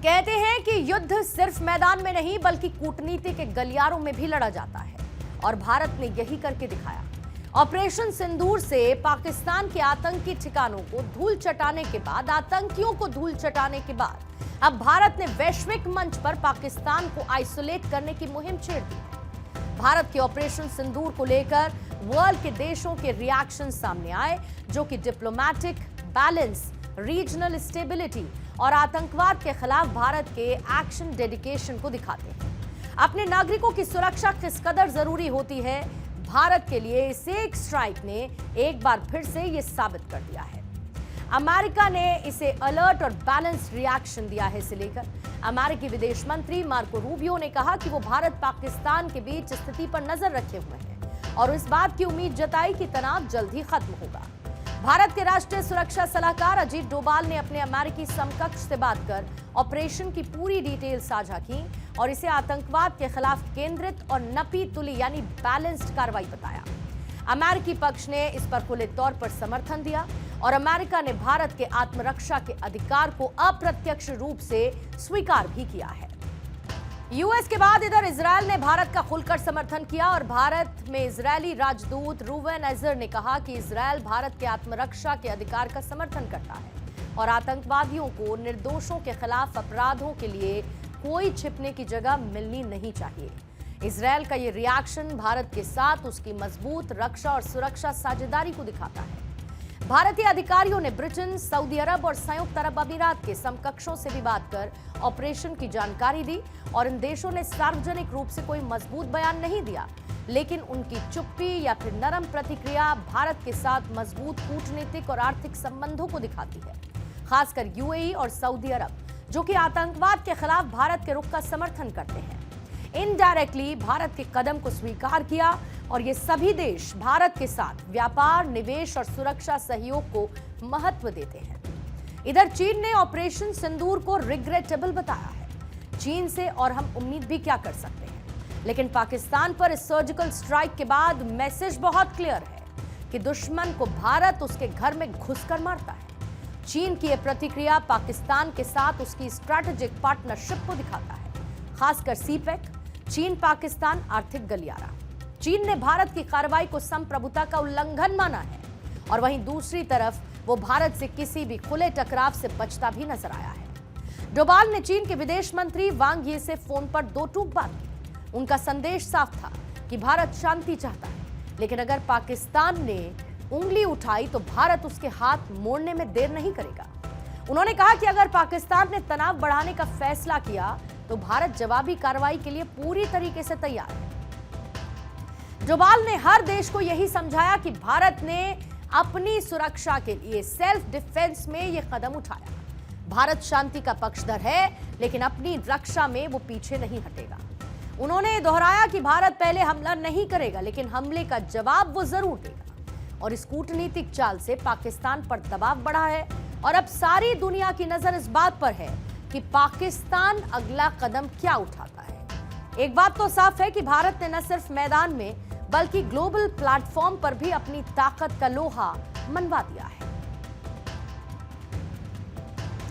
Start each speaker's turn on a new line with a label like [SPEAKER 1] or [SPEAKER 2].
[SPEAKER 1] कहते हैं कि युद्ध सिर्फ मैदान में नहीं बल्कि कूटनीति के गलियारों में भी लड़ा जाता है और भारत ने यही करके दिखाया। ऑपरेशन सिंदूर से पाकिस्तान के आतंकी ठिकानों को धूल चटाने के बाद, आतंकियों को धूल चटाने के बाद अब भारत ने वैश्विक मंच पर पाकिस्तान को आइसोलेट करने की मुहिम छेड़ दी है। भारत के ऑपरेशन सिंदूर को लेकर वर्ल्ड के देशों के रिएक्शन सामने आए, जो कि डिप्लोमेटिक बैलेंस, रीजनल स्टेबिलिटी और आतंकवाद के खिलाफ भारत के एक्शन डेडिकेशन को दिखाते हैं। अपने नागरिकों की सुरक्षा किस कदर जरूरी होती है, भारत के लिए इस एक स्ट्राइक ने एक बार फिर से यह साबित कर दिया है। अमेरिका ने इसे अलर्ट और बैलेंस्ड रिएक्शन दिया है। इसे लेकर अमेरिकी विदेश मंत्री मार्को रूबियो ने कहा कि वो भारत पाकिस्तान के बीच स्थिति पर नजर रखे हुए हैं और इस बात की उम्मीद जताई कि तनाव जल्द ही खत्म होगा। भारत के राष्ट्रीय सुरक्षा सलाहकार अजीत डोभाल ने अपने अमेरिकी समकक्ष से बात कर ऑपरेशन की पूरी डिटेल साझा की और इसे आतंकवाद के खिलाफ केंद्रित और नपी तुली यानी बैलेंस्ड कार्रवाई बताया। अमेरिकी पक्ष ने इस पर खुले तौर पर समर्थन दिया और अमेरिका ने भारत के आत्मरक्षा के अधिकार को अप्रत्यक्ष रूप से स्वीकार भी किया है। यूएस के बाद इधर इजरायल ने भारत का खुलकर समर्थन किया और भारत में इजरायली राजदूत रूवेन एजर ने कहा कि इजरायल भारत के आत्मरक्षा के अधिकार का समर्थन करता है और आतंकवादियों को निर्दोषों के खिलाफ अपराधों के लिए कोई छिपने की जगह मिलनी नहीं चाहिए। इजरायल का ये रिएक्शन भारत के साथ उसकी मजबूत रक्षा और सुरक्षा साझेदारी को दिखाता है। भारतीय अधिकारियों ने ब्रिटेन, सऊदी अरब और संयुक्त अरब अमीरात के समकक्षों से भी बात कर ऑपरेशन की जानकारी दी और इन देशों ने सार्वजनिक रूप से कोई मजबूत बयान नहीं दिया, लेकिन उनकी चुप्पी या फिर नरम प्रतिक्रिया भारत के साथ मजबूत कूटनीतिक और आर्थिक संबंधों को दिखाती है। खासकर यूएई और सऊदी अरब, जो कि आतंकवाद के खिलाफ भारत के रुख का समर्थन करते हैं, इनडायरेक्टली भारत के कदम को स्वीकार किया और ये सभी देश भारत के साथ व्यापार, निवेश और सुरक्षा सहयोग को महत्व देते हैं। इधर चीन ने ऑपरेशन सिंदूर को रिग्रेटेबल बताया है। चीन से और हम उम्मीद भी क्या कर सकते हैं, लेकिन पाकिस्तान पर इस सर्जिकल स्ट्राइक के बाद मैसेज बहुत क्लियर है कि दुश्मन को भारत उसके घर में घुसकर मारता है। चीन की यह प्रतिक्रिया पाकिस्तान के साथ उसकी स्ट्रैटेजिक पार्टनरशिप को दिखाता है, खासकर सीपेक, चीन पाकिस्तान आर्थिक गलियारा। चीन ने भारत की कार्रवाई को संप्रभुता का उल्लंघन माना है और वहीं दूसरी तरफ वो भारत से किसी भी खुले टकराव से बचता भी नजर आया है। डोभाल ने चीन के विदेश मंत्री वांग यी से फोन पर दो टूक बात की। उनका संदेश साफ था कि भारत शांति चाहता है, लेकिन अगर पाकिस्तान ने उंगली उठाई तो भारत उसके हाथ मोड़ने में देर नहीं करेगा। उन्होंने कहा कि अगर पाकिस्तान ने तनाव बढ़ाने का फैसला किया तो भारत जवाबी कार्रवाई के लिए पूरी तरीके से तैयार है। डोभाल ने हर देश को यही समझाया कि भारत ने अपनी सुरक्षा के लिए सेल्फ डिफेंस में यह कदम उठाया। भारत शांति का पक्षधर है, लेकिन अपनी रक्षा में वो पीछे नहीं हटेगा। उन्होंने दोहराया कि भारत पहले हमला नहीं करेगा, लेकिन हमले का जवाब वो जरूर देगा और इस कूटनीतिक चाल से पाकिस्तान पर दबाव बढ़ा है और अब सारी दुनिया की नजर इस बात पर है कि पाकिस्तान अगला कदम क्या उठाता है। एक बात तो साफ है कि भारत ने न सिर्फ मैदान में बल्कि ग्लोबल प्लेटफॉर्म पर भी अपनी ताकत का लोहा मनवा दिया है।